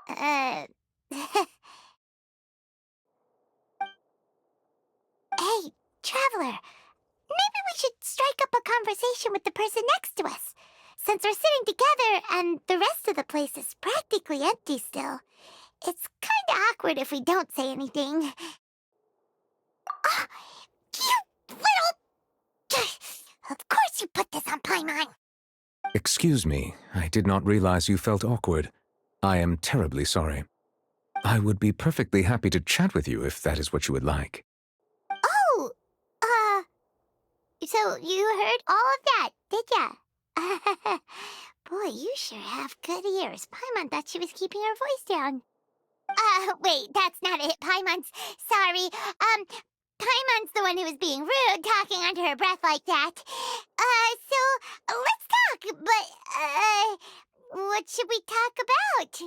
Uh, hey, Traveler, maybe we should strike up a conversation with the person next to us. Since we're sitting together and the rest of the place is practically empty still, it's kinda awkward if we don't say anything. Ah, you little... Of course you put this on Paimon! Excuse me, I did not realize you felt awkward. I am terribly sorry. I would be perfectly happy to chat with you if that is what you would like. Oh, so you heard all of that, did ya? Boy, you sure have good ears. Paimon thought she was keeping her voice down. Wait, that's not it. Paimon's... Sorry. Paimon's the one who was being rude, talking under her breath like that. Let's talk, but, what should we talk about?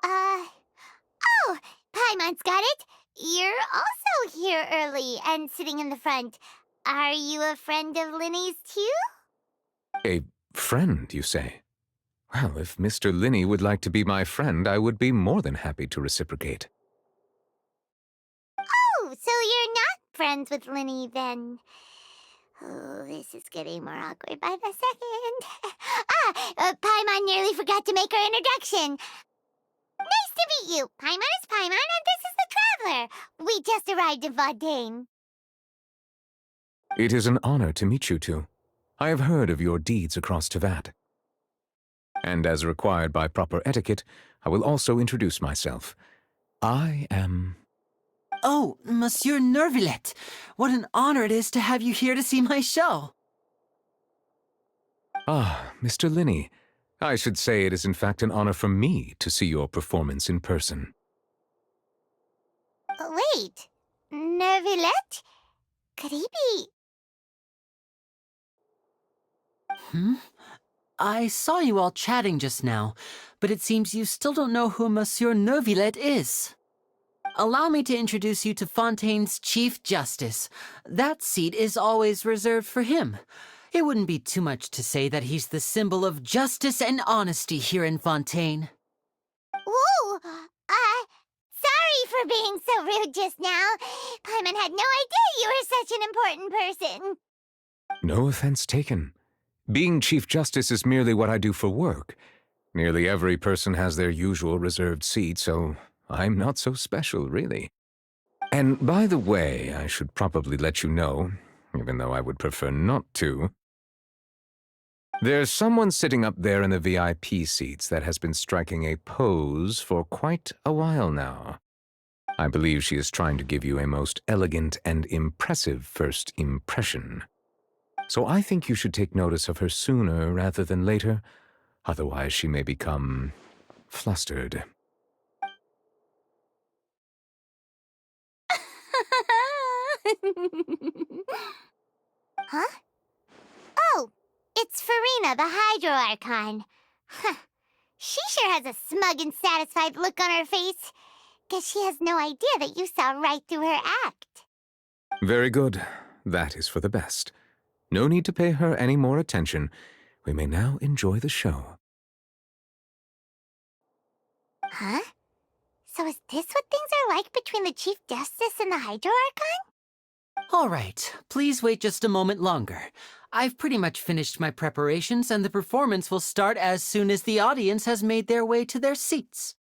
Oh, Paimon's got it. You're also here early and sitting in the front. Are you a friend of Lyney's too? A friend, you say? Well, if Mr. Lyney would like to be my friend, I would be more than happy to reciprocate. Oh, so you're not friends with Lyney then? Oh, this is getting more awkward by the second. Paimon nearly forgot to make her introduction. Nice to meet you. Paimon is Paimon, and this is the Traveler. We just arrived in Vaudain. It is an honor to meet you two. I have heard of your deeds across Tevat. And as required by proper etiquette, I will also introduce myself. I am... Oh, Monsieur Nervillet, what an honor it is to have you here to see my show. Ah, Mr. Lyney. I should say it is in fact an honor for me to see your performance in person. Wait, Nervillet? Could he be... I saw you all chatting just now, but it seems you still don't know who Monsieur Nervillet is. Allow me to introduce you to Fontaine's Chief Justice. That seat is always reserved for him. It wouldn't be too much to say that he's the symbol of justice and honesty here in Fontaine. Whoa! Sorry for being so rude just now. Paimon had no idea you were such an important person. No offense taken. Being Chief Justice is merely what I do for work. Nearly every person has their usual reserved seat, so I'm not so special, really. And by the way, I should probably let you know, even though I would prefer not to. There's someone sitting up there in the VIP seats that has been striking a pose for quite a while now. I believe she is trying to give you a most elegant and impressive first impression. So I think you should take notice of her sooner rather than later, otherwise she may become flustered. Huh? Oh, it's Farina, the Hydro Archon. Huh. She sure has a smug and satisfied look on her face. Guess she has no idea that you saw right through her act. Very good. That is for the best. No need to pay her any more attention. We may now enjoy the show. Huh? So is this what things are like between the Chief Justice and the Hydro Archon? All right, please wait just a moment longer. I've pretty much finished my preparations, and the performance will start as soon as the audience has made their way to their seats.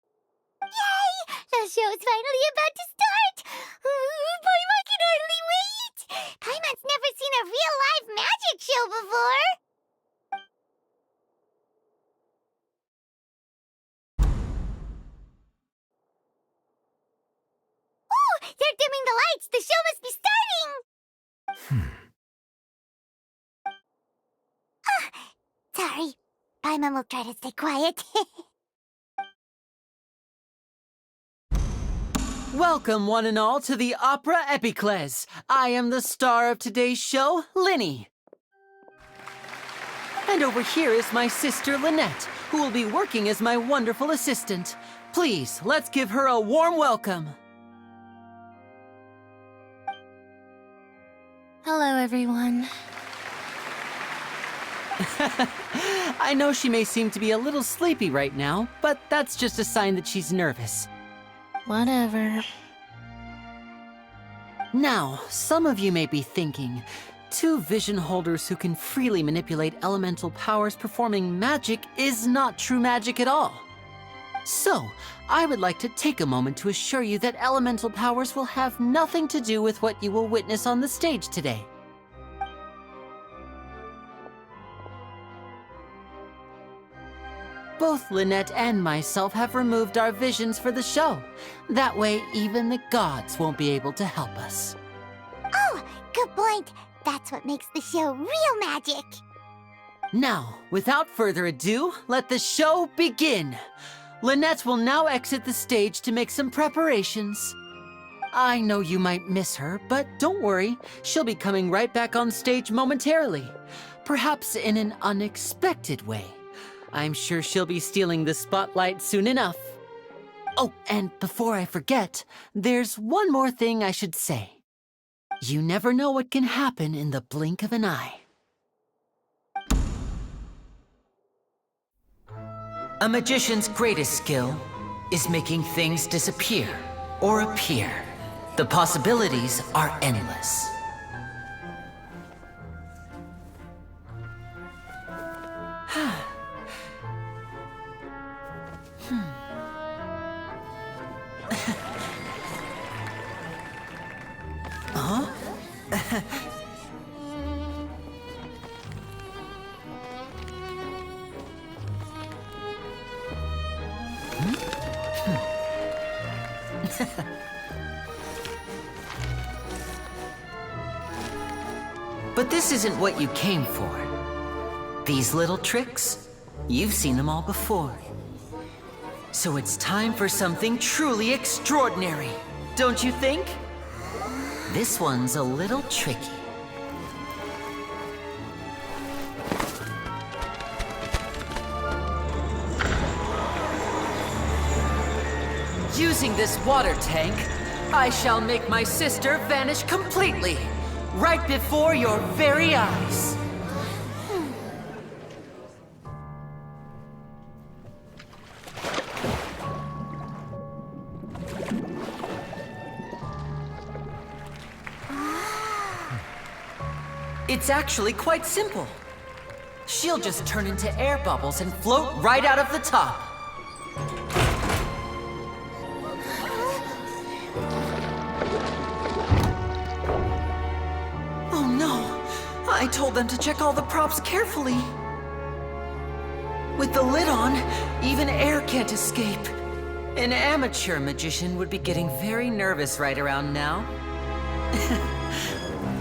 Yay! The show's finally about to start! Paimon can hardly wait! Paimon's never seen a real live magic show before! Ooh! They're dimming the lights! The show must be starting! Sorry. Paimon will try to stay quiet. Welcome, one and all, to the Opera Epiclese. I am the star of today's show, Lyney. And over here is my sister, Lynette, who will be working as my wonderful assistant. Please, let's give her a warm welcome. Hello, everyone. I know she may seem to be a little sleepy right now, but that's just a sign that she's nervous. Whatever. Now, some of you may be thinking, two vision holders who can freely manipulate elemental powers performing magic is not true magic at all. So, I would like to take a moment to assure you that elemental powers will have nothing to do with what you will witness on the stage today. Both Lynette and myself have removed our visions for the show. That way, even the gods won't be able to help us. Oh, good point. That's what makes the show real magic. Now, without further ado, let the show begin. Lynette will now exit the stage to make some preparations. I know you might miss her, but don't worry. She'll be coming right back on stage momentarily. Perhaps in an unexpected way. I'm sure she'll be stealing the spotlight soon enough. Oh, and before I forget, there's one more thing I should say. You never know what can happen in the blink of an eye. A magician's greatest skill is making things disappear or appear. The possibilities are endless. But this isn't what you came for. These little tricks, you've seen them all before. So it's time for something truly extraordinary, don't you think? This one's a little tricky. Using this water tank, I shall make my sister vanish completely, right before your very eyes. It's actually quite simple. She'll just turn into air bubbles and float right out of the top. Oh no! I told them to check all the props carefully. With the lid on, even air can't escape. An amateur magician would be getting very nervous right around now.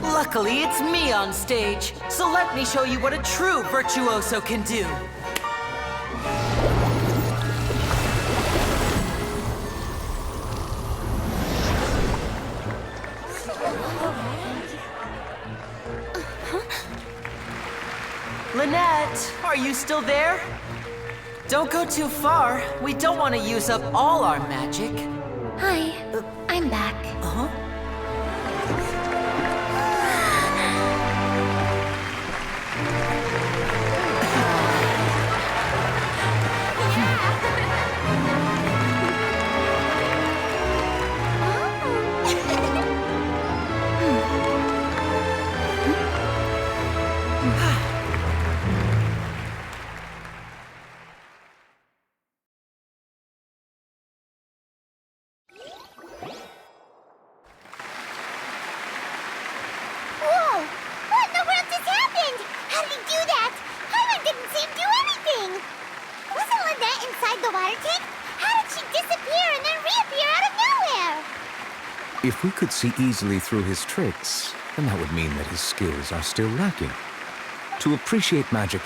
Luckily, it's me on stage, so let me show you what a true virtuoso can do. Lynette, are you still there? Don't go too far. We don't want to use up all our magic. Hi, I'm back. Uh-huh. Whoa! What in the world just happened? How did he do that? Paimon didn't see him do anything. Wasn't Lynette inside the water tank? How did she disappear and then reappear out of nowhere? If we could see easily through his tricks, then that would mean that his skills are still lacking. To appreciate magic,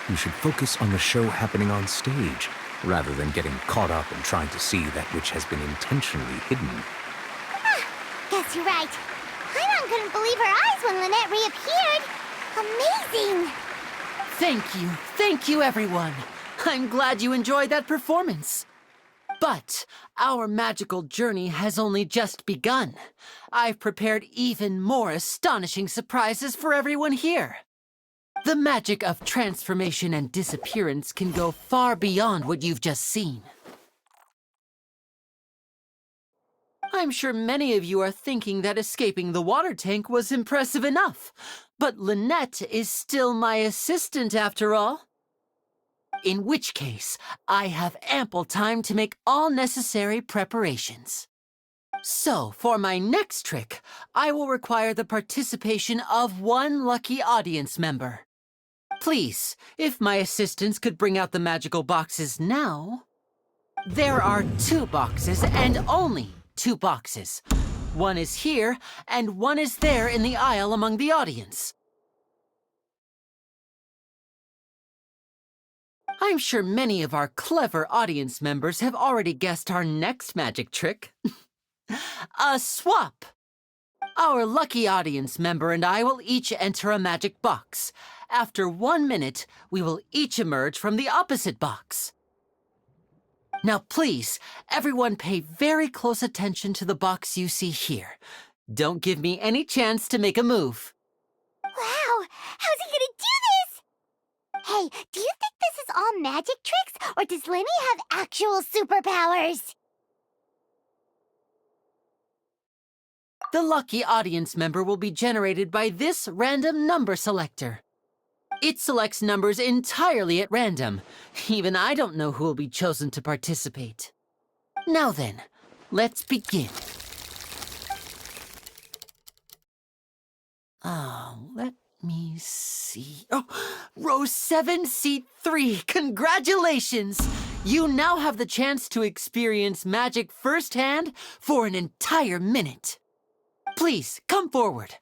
you should focus on the show happening on stage, rather than getting caught up in trying to see that which has been intentionally hidden. Guess you're right. Paimon couldn't believe her eyes when Lynette reappeared. Amazing! Thank you everyone. I'm glad you enjoyed that performance. But our magical journey has only just begun. I've prepared even more astonishing surprises for everyone here. The magic of transformation and disappearance can go far beyond what you've just seen. I'm sure many of you are thinking that escaping the water tank was impressive enough, but Lynette is still my assistant after all. In which case, I have ample time to make all necessary preparations. So, for my next trick, I will require the participation of one lucky audience member. Please, if my assistants could bring out the magical boxes now. There are 2 boxes and only 2 boxes. One is here and one is there in the aisle among the audience. I'm sure many of our clever audience members have already guessed our next magic trick. A swap! Our lucky audience member and I will each enter a magic box. After 1 minute, we will each emerge from the opposite box. Now please, everyone pay very close attention to the box you see here. Don't give me any chance to make a move. Wow! How's he gonna do this? Hey, do you think this is all magic tricks, or does Lyney have actual superpowers? The lucky audience member will be generated by this random number selector. It selects numbers entirely at random. Even I don't know who will be chosen to participate. Now then, let's begin. Let me see. Oh, row 7, seat 3. Congratulations! You now have the chance to experience magic firsthand for an entire minute. Please, come forward.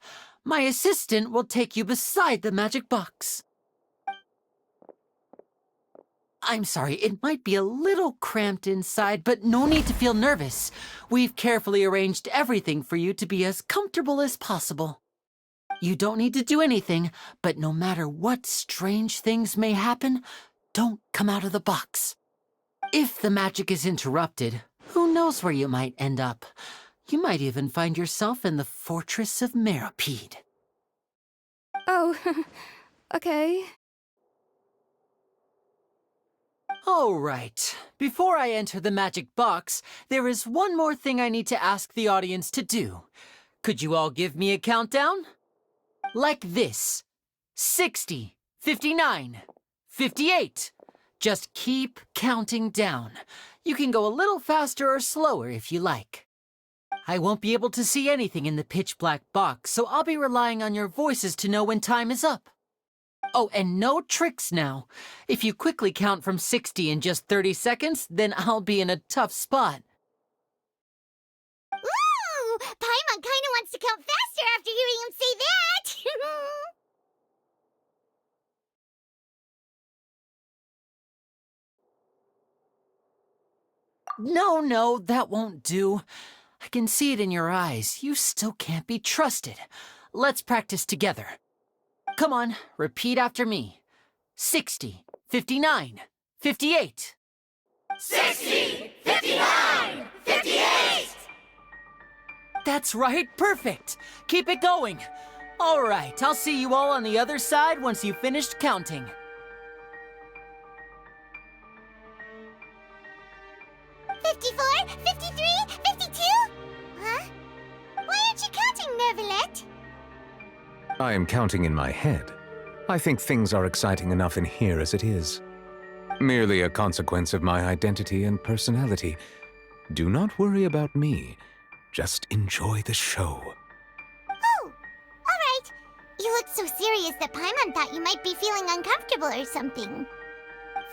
My assistant will take you beside the magic box. I'm sorry, it might be a little cramped inside, but no need to feel nervous. We've carefully arranged everything for you to be as comfortable as possible. You don't need to do anything, but no matter what strange things may happen, don't come out of the box. If the magic is interrupted, who knows where you might end up? You might even find yourself in the Fortress of Meropide. Oh, okay. All right. Before I enter the magic box, there is one more thing I need to ask the audience to do. Could you all give me a countdown? Like this. 60, 59, 58. Just keep counting down. You can go a little faster or slower if you like. I won't be able to see anything in the pitch-black box, so I'll be relying on your voices to know when time is up. Oh, and no tricks now. If you quickly count from 60 in just 30 seconds, then I'll be in a tough spot. Ooh! Paimon kinda wants to count faster after hearing him say that! No, that won't do. I can see it in your eyes. You still can't be trusted. Let's practice together. Come on, repeat after me. 60, 59, 58. 60, 59, 58! That's right, perfect. Keep it going. All right, I'll see you all on the other side once you've finished counting. $54, $53, $52? Huh? Why aren't you counting, Nervalet? I am counting in my head. I think things are exciting enough in here as it is. Merely a consequence of my identity and personality. Do not worry about me. Just enjoy the show. Oh, all right. You look so serious that Paimon thought you might be feeling uncomfortable or something.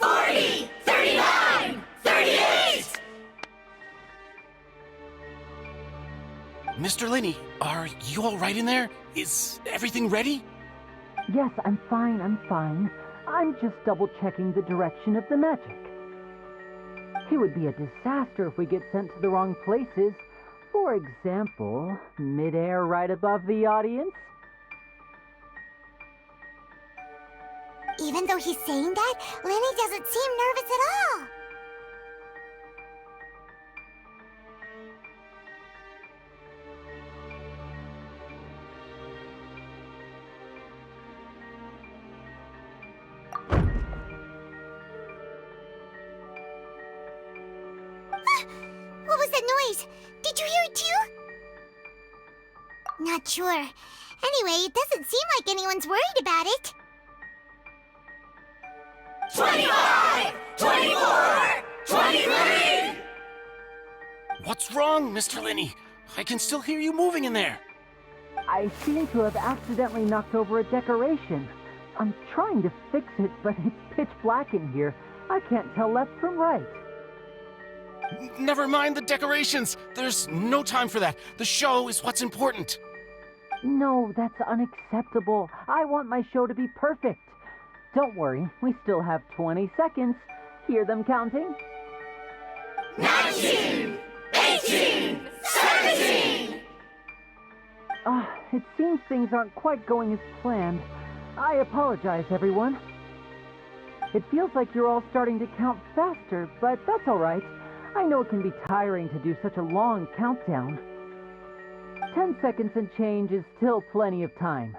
40, 39, 38! Mr. Lyney, are you all right in there? Is everything ready? Yes, I'm fine. I'm just double-checking the direction of the magic. It would be a disaster if we get sent to the wrong places. For example, mid-air right above the audience. Even though he's saying that, Lyney doesn't seem nervous at all. was that noise? Did you hear it too? Not sure. Anyway, it doesn't seem like anyone's worried about it. 25! 24! 23! What's wrong, Mr. Lyney? I can still hear you moving in there. I seem to have accidentally knocked over a decoration. I'm trying to fix it, but it's pitch black in here. I can't tell left from right. Never mind the decorations. There's no time for that. The show is what's important. No, that's unacceptable. I want my show to be perfect. Don't worry, we still have 20 seconds. Hear them counting? 19! 18! 17! It seems things aren't quite going as planned. I apologize, everyone. It feels like you're all starting to count faster, but that's all right. I know it can be tiring to do such a long countdown. 10 seconds and change is still plenty of time.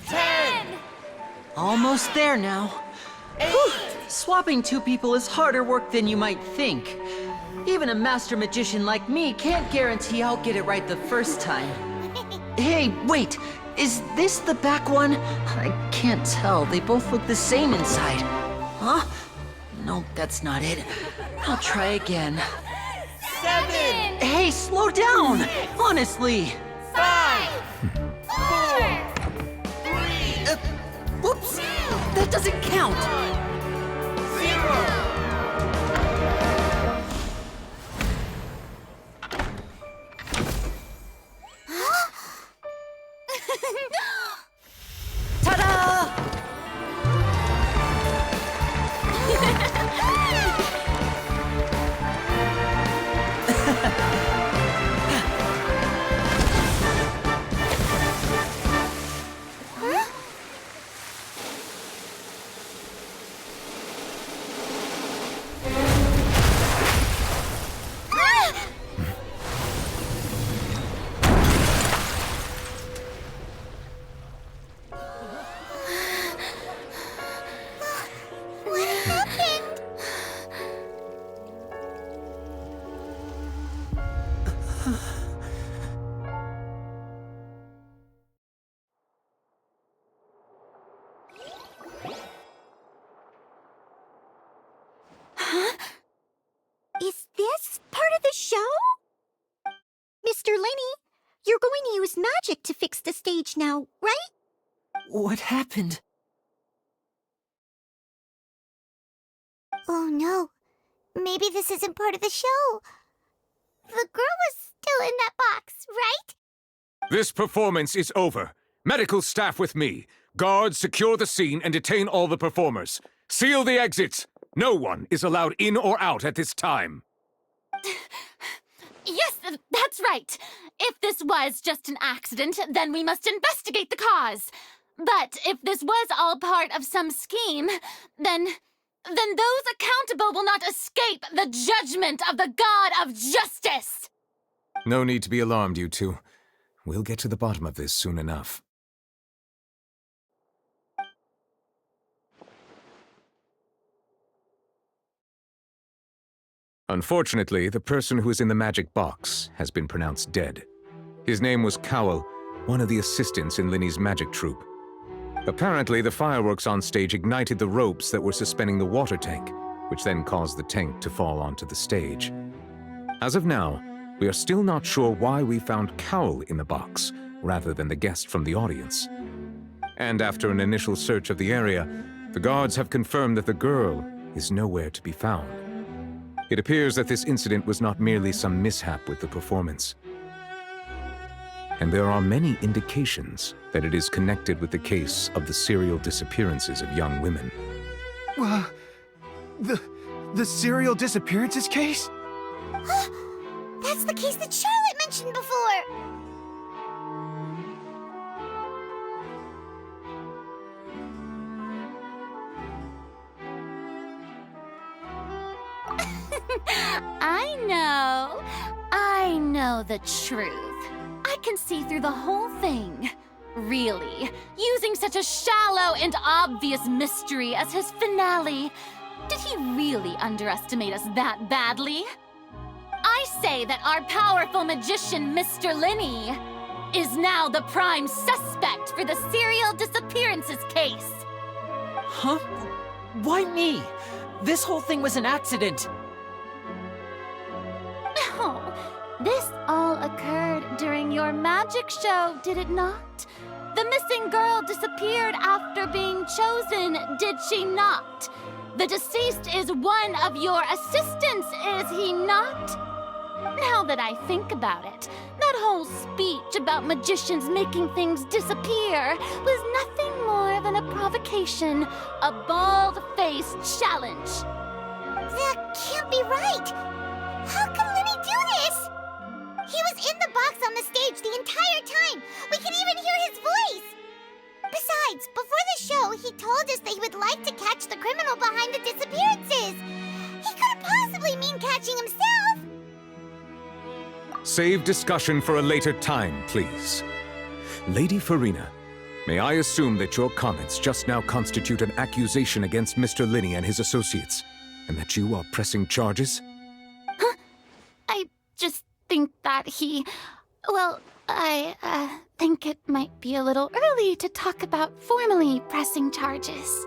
10! Almost there now. 8! Swapping two people is harder work than you might think. Even a master magician like me can't guarantee I'll get it right the first time. Hey, wait! Is this the back one? I can't tell. They both look the same inside. Huh? No, that's not it. I'll try again. 7! Hey, slow down! Honestly! 5! 4! 3! Whoops! That doesn't count! 0! Ta-da! What happened? Is this part of the show? Mr. Lyney, you're going to use magic to fix the stage now, right? What happened? Oh no. Maybe this isn't part of the show. The girl was still in that box, right? This performance is over. Medical staff with me. Guards, secure the scene and detain all the performers. Seal the exits. No one is allowed in or out at this time. Yes, that's right. If this was just an accident, then we must investigate the cause. But if this was all part of some scheme, then those accountable will not escape the judgment of the God of Justice. No need to be alarmed, you two. We'll get to the bottom of this soon enough. Unfortunately, the person who is in the magic box has been pronounced dead. His name was Cowell, one of the assistants in Lyney's magic troupe. Apparently, the fireworks on stage ignited the ropes that were suspending the water tank, which then caused the tank to fall onto the stage. As of now, we are still not sure why we found Cowell in the box, rather than the guest from the audience. And after an initial search of the area, the guards have confirmed that the girl is nowhere to be found. It appears that this incident was not merely some mishap with the performance. And there are many indications that it is connected with the case of the serial disappearances of young women. The serial disappearances case? That's the case that Charlotte mentioned before. I know the truth. I can see through the whole thing. Really, using such a shallow and obvious mystery as his finale. Did he really underestimate us that badly? I say that our powerful magician, Mr. Lyney, is now the prime suspect for the serial disappearances case. Huh? Why me? This whole thing was an accident. Oh, this all occurred during your magic show, did it not? The missing girl disappeared after being chosen, did she not? The deceased is one of your assistants, is he not? Now that I think about it, that whole speech about magicians making things disappear was nothing more than a provocation, a bald-faced challenge. That can't be right. How can Lyney do this? He was in the box on the stage the entire time. We can even hear his voice. Besides, before the show, he told us that he would like to catch the criminal behind the disappearances. He couldn't possibly mean catching himself. Save discussion for a later time, please. Lady Farina, may I assume that your comments just now constitute an accusation against Mr. Lyney and his associates, and that you are pressing charges? I just think that I think it might be a little early to talk about formally pressing charges.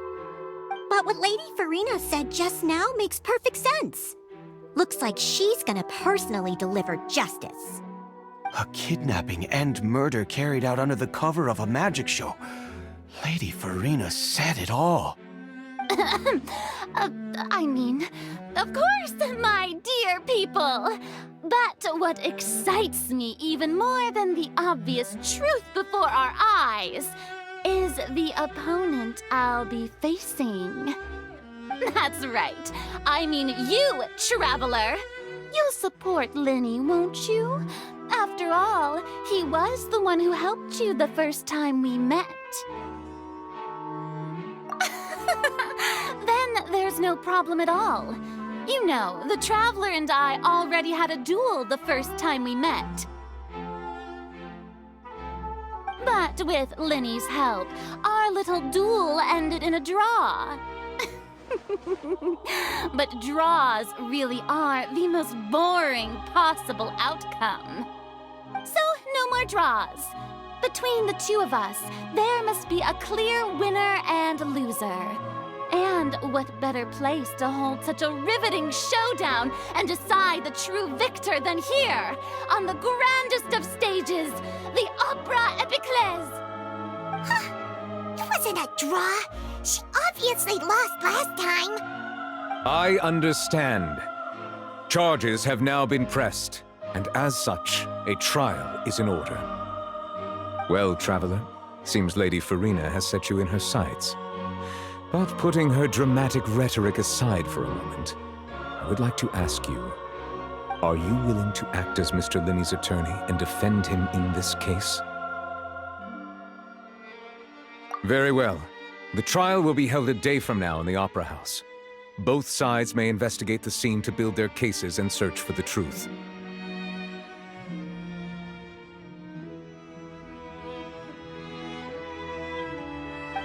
But what Lady Farina said just now makes perfect sense. Looks like she's gonna personally deliver justice. A kidnapping and murder carried out under the cover of a magic show. Lady Farina said it all. I mean, of course, my dear people. But what excites me even more than the obvious truth before our eyes is the opponent I'll be facing. That's right. I mean you, Traveler. You'll support Lyney, won't you? After all, he was the one who helped you the first time we met. Then there's no problem at all. You know, the Traveler and I already had a duel the first time we met. But with Lyney's help, our little duel ended in a draw. But draws really are the most boring possible outcome. So, no more draws. Between the two of us, there must be a clear winner and loser. And what better place to hold such a riveting showdown and decide the true victor than here, on the grandest of stages, the Opera Epiclese. It wasn't a draw. She obviously lost last time. I understand. Charges have now been pressed, and as such, a trial is in order. Well, Traveler, seems Lady Farina has set you in her sights. But putting her dramatic rhetoric aside for a moment, I would like to ask you, are you willing to act as Mr. Lyney's attorney and defend him in this case? Very well. The trial will be held a day from now in the Opera House. Both sides may investigate the scene to build their cases and search for the truth.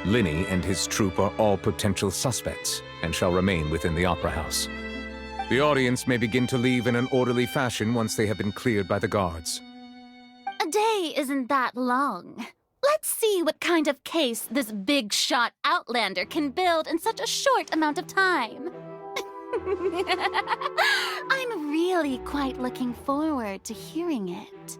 Lyney and his troupe are all potential suspects and shall remain within the Opera House. The audience may begin to leave in an orderly fashion once they have been cleared by the guards. A day isn't that long. Let's see what kind of case this big-shot outlander can build in such a short amount of time. I'm really quite looking forward to hearing it.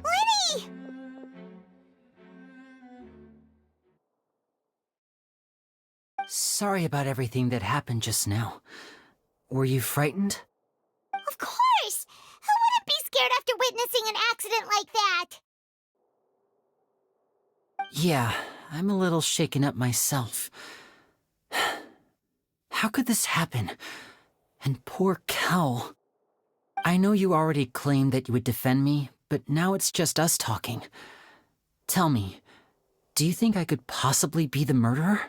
Lyney! Sorry about everything that happened just now. Were you frightened? Of course! Who wouldn't be scared after witnessing an accident like that? Yeah, I'm a little shaken up myself. How could this happen? And poor Kel. I know you already claimed that you would defend me, but now it's just us talking. Tell me, do you think I could possibly be the murderer?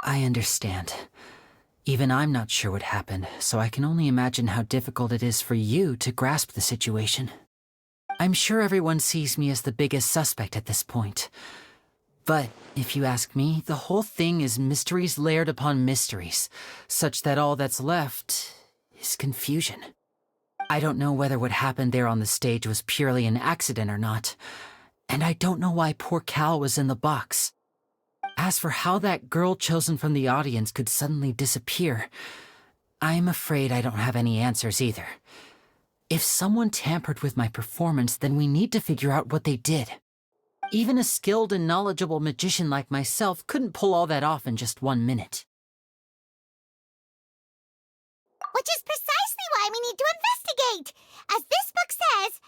I understand. Even I'm not sure what happened, so I can only imagine how difficult it is for you to grasp the situation. I'm sure everyone sees me as the biggest suspect at this point. But if you ask me, the whole thing is mysteries layered upon mysteries, such that all that's left is confusion. I don't know whether what happened there on the stage was purely an accident or not, and I don't know why poor Cal was in the box. As for how that girl chosen from the audience could suddenly disappear, I'm afraid I don't have any answers either. If someone tampered with my performance, then we need to figure out what they did. Even a skilled and knowledgeable magician like myself couldn't pull all that off in just 1 minute. Which is precisely why we need to investigate. As this book says,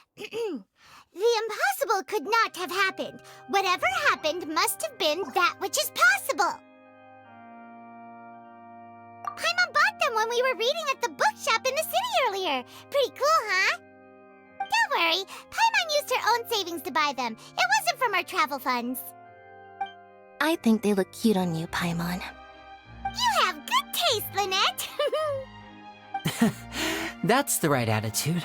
the impossible could not have happened. Whatever happened must have been that which is possible. Paimon bought them when we were reading at the bookshop in the city earlier. Pretty cool, huh? Don't worry, Paimon used her own savings to buy them. It wasn't from our travel funds. I think they look cute on you, Paimon. You have good taste, Lynette. That's the right attitude.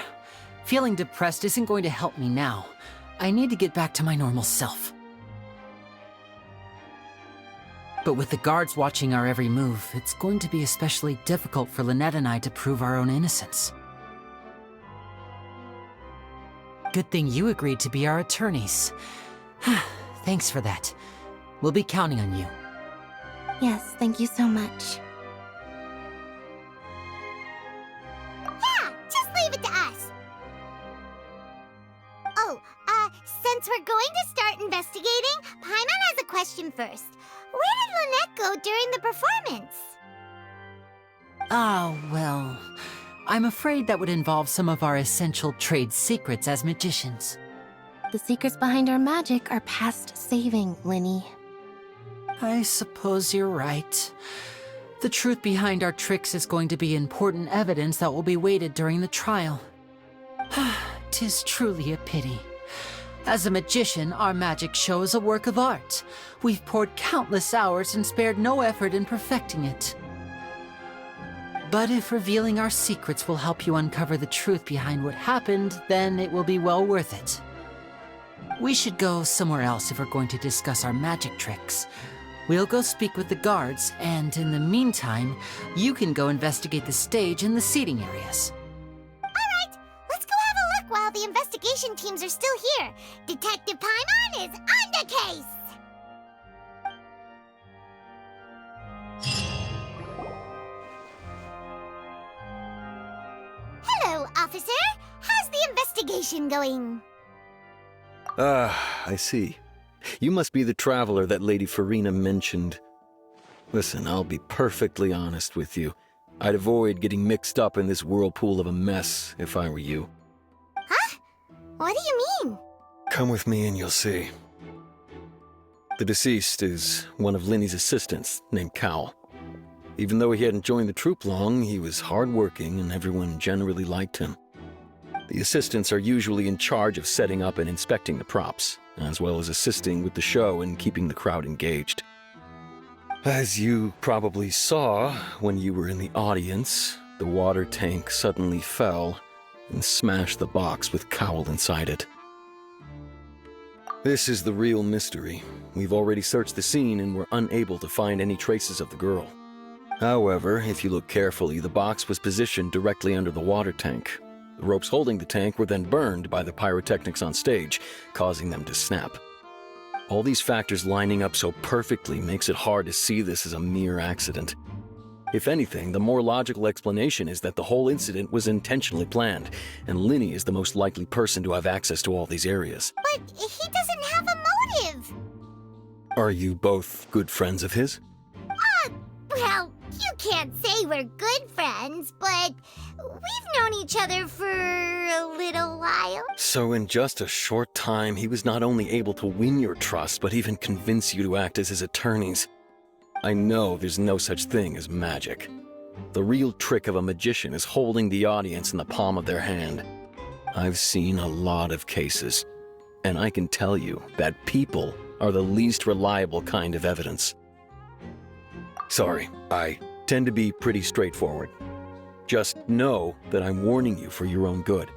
Feeling depressed isn't going to help me now. I need to get back to my normal self. But with the guards watching our every move, it's going to be especially difficult for Lynette and I to prove our own innocence. Good thing you agreed to be our attorneys. Thanks for that. We'll be counting on you. Yes, thank you so much. Yeah, just leave it to us. Oh, since we're going to start investigating, Paimon has a question first. Where did Lynette go during the performance? Ah, well, I'm afraid that would involve some of our essential trade secrets as magicians. The secrets behind our magic are past saving, Lyney. I suppose you're right. The truth behind our tricks is going to be important evidence that will be weighted during the trial. 'Tis truly a pity. As a magician, our magic show is a work of art. We've poured countless hours and spared no effort in perfecting it. But if revealing our secrets will help you uncover the truth behind what happened, then it will be well worth it. We should go somewhere else if we're going to discuss our magic tricks. We'll go speak with the guards, and in the meantime, you can go investigate the stage and the seating areas. Alright, let's go have a look while the investigation teams are still here. Detective Paimon is on the case! Hello, officer. How's the investigation going? I see. You must be the traveler that Lady Farina mentioned. Listen, I'll be perfectly honest with you. I'd avoid getting mixed up in this whirlpool of a mess if I were you. Huh? What do you mean? Come with me and you'll see. The deceased is one of Lyney's assistants named Cal. Even though he hadn't joined the troupe long, he was hardworking and everyone generally liked him. The assistants are usually in charge of setting up and inspecting the props, as well as assisting with the show and keeping the crowd engaged. As you probably saw when you were in the audience, the water tank suddenly fell and smashed the box with Cowl inside it. This is the real mystery. We've already searched the scene and were unable to find any traces of the girl. However, if you look carefully, the box was positioned directly under the water tank. The ropes holding the tank were then burned by the pyrotechnics on stage, causing them to snap. All these factors lining up so perfectly makes it hard to see this as a mere accident. If anything, the more logical explanation is that the whole incident was intentionally planned, and Lyney is the most likely person to have access to all these areas. But he doesn't have a motive. Are you both good friends of his? Well, you can't say we're good friends, but we've known each other for a little while. So in just a short time, he was not only able to win your trust, but even convince you to act as his attorneys. I know there's no such thing as magic. The real trick of a magician is holding the audience in the palm of their hand. I've seen a lot of cases, and I can tell you that people are the least reliable kind of evidence. Sorry, I tend to be pretty straightforward. Just know that I'm warning you for your own good.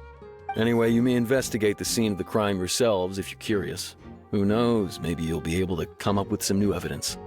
Anyway, you may investigate the scene of the crime yourselves if you're curious. Who knows, maybe you'll be able to come up with some new evidence.